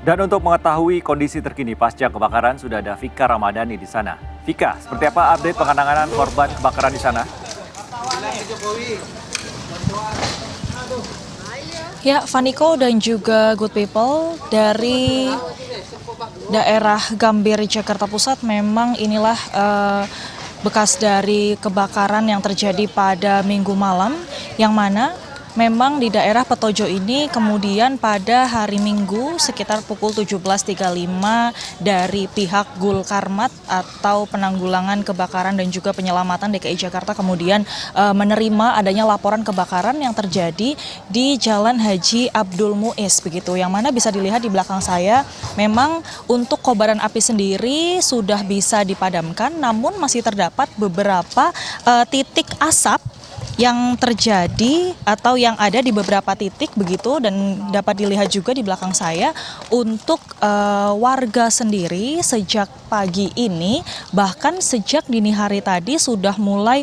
Dan untuk mengetahui kondisi terkini pasca kebakaran sudah ada Vika Ramadhani di sana. Vika, seperti apa update penanganan korban kebakaran di sana? Ya, Vaniko dan juga Good People dari daerah Gambir, Jakarta Pusat, memang inilah bekas dari kebakaran yang terjadi pada Minggu malam, yang mana memang di daerah Petojo ini kemudian pada hari Minggu sekitar pukul 17.35 dari pihak Gulkarmat atau Penanggulangan Kebakaran dan juga Penyelamatan DKI Jakarta kemudian menerima adanya laporan kebakaran yang terjadi di Jalan Haji Abdul Muiz begitu, yang mana bisa dilihat di belakang saya memang untuk kobaran api sendiri sudah bisa dipadamkan, namun masih terdapat beberapa titik asap yang terjadi atau yang ada di beberapa titik begitu, dan dapat dilihat juga di belakang saya untuk warga sendiri sejak pagi ini bahkan sejak dini hari tadi sudah mulai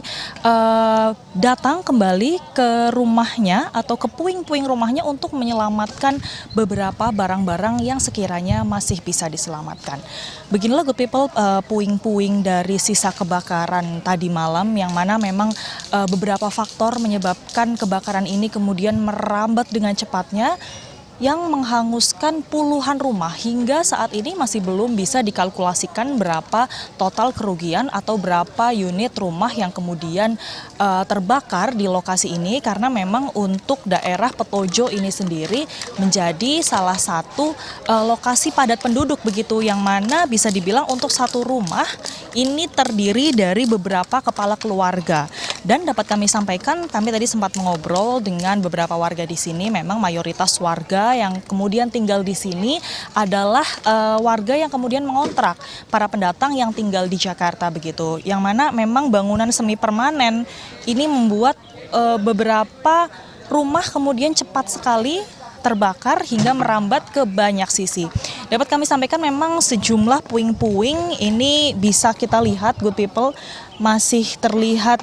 datang kembali ke rumahnya atau ke puing-puing rumahnya untuk menyelamatkan beberapa barang-barang yang sekiranya masih bisa diselamatkan. Beginilah Good People puing-puing dari sisa kebakaran tadi malam, yang mana memang beberapa faktor menyebabkan kebakaran ini kemudian merambat dengan cepatnya yang menghanguskan puluhan rumah. Hingga saat ini masih belum bisa dikalkulasikan berapa total kerugian atau berapa unit rumah yang kemudian terbakar di lokasi ini, karena memang untuk daerah Petojo ini sendiri menjadi salah satu lokasi padat penduduk begitu, yang mana bisa dibilang untuk satu rumah ini terdiri dari beberapa kepala keluarga. Dan dapat kami sampaikan, kami tadi sempat mengobrol dengan beberapa warga di sini, memang mayoritas warga yang kemudian tinggal di sini adalah warga yang kemudian mengontrak para pendatang yang tinggal di Jakarta begitu, yang mana memang bangunan semi permanen ini membuat beberapa rumah kemudian cepat sekali terbakar hingga merambat ke banyak sisi. Dapat kami sampaikan memang sejumlah puing-puing ini bisa kita lihat Good People masih terlihat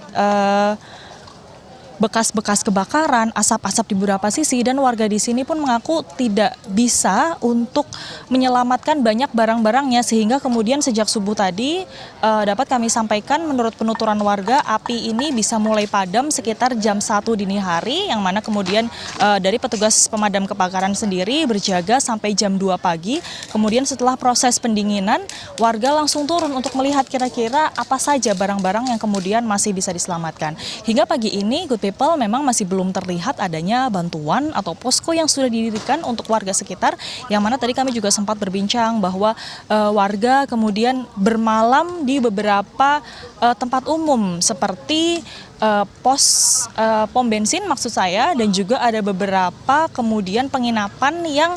bekas-bekas kebakaran, asap-asap di beberapa sisi, dan warga di sini pun mengaku tidak bisa untuk menyelamatkan banyak barang-barangnya, sehingga kemudian sejak subuh tadi dapat kami sampaikan menurut penuturan warga api ini bisa mulai padam sekitar jam 1 dini hari, yang mana kemudian dari petugas pemadam kebakaran sendiri berjaga sampai jam 2 pagi. Kemudian setelah proses pendinginan, warga langsung turun untuk melihat kira-kira apa saja barang-barang yang kemudian masih bisa diselamatkan. Hingga pagi ini Good People memang masih belum terlihat adanya bantuan atau posko yang sudah didirikan untuk warga sekitar, yang mana tadi kami juga sempat berbincang bahwa warga kemudian bermalam di beberapa tempat umum seperti pom bensin maksud saya, dan juga ada beberapa kemudian penginapan yang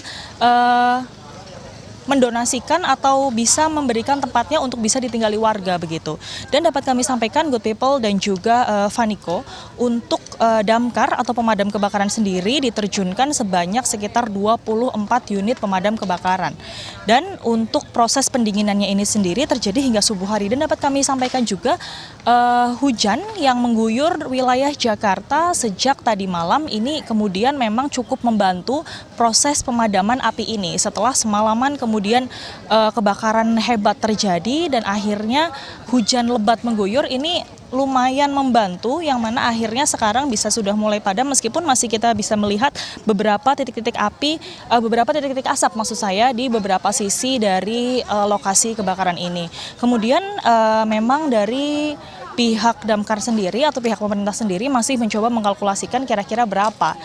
mendonasikan atau bisa memberikan tempatnya untuk bisa ditinggali warga begitu. Dan dapat kami sampaikan Good People dan juga Vaniko, untuk damkar atau pemadam kebakaran sendiri diterjunkan sebanyak sekitar 24 unit pemadam kebakaran. Dan untuk proses pendinginannya ini sendiri terjadi hingga subuh hari, dan dapat kami sampaikan juga hujan yang mengguyur wilayah Jakarta sejak tadi malam ini kemudian memang cukup membantu proses pemadaman api ini. Setelah semalaman kemudian kebakaran hebat terjadi dan akhirnya hujan lebat mengguyur, ini lumayan membantu, yang mana akhirnya sekarang bisa sudah mulai padam, meskipun masih kita bisa melihat beberapa titik-titik api, beberapa titik-titik asap maksud saya di beberapa sisi dari lokasi kebakaran ini. Kemudian memang dari pihak damkar sendiri atau pihak pemerintah sendiri masih mencoba mengkalkulasikan kira-kira berapa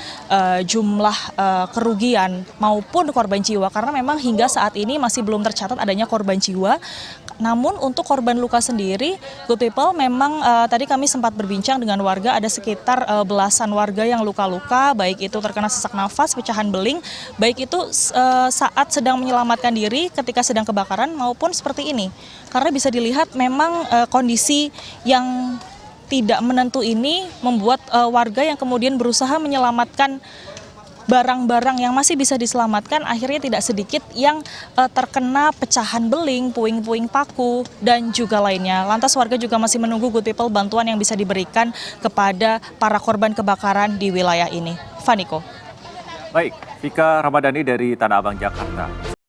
jumlah kerugian maupun korban jiwa, karena memang hingga saat ini masih belum tercatat adanya korban jiwa. Namun untuk korban luka sendiri, Good People, memang tadi kami sempat berbincang dengan warga, ada sekitar belasan warga yang luka-luka, baik itu terkena sesak nafas, pecahan beling, baik itu saat sedang menyelamatkan diri ketika sedang kebakaran maupun seperti ini. Karena bisa dilihat memang kondisi yang tidak menentu ini membuat warga yang kemudian berusaha menyelamatkan barang-barang yang masih bisa diselamatkan, akhirnya tidak sedikit yang terkena pecahan beling, puing-puing paku, dan juga lainnya. Lantas warga juga masih menunggu Good People bantuan yang bisa diberikan kepada para korban kebakaran di wilayah ini. Vaniko. Baik, Vika Ramadhani dari Tanah Abang, Jakarta.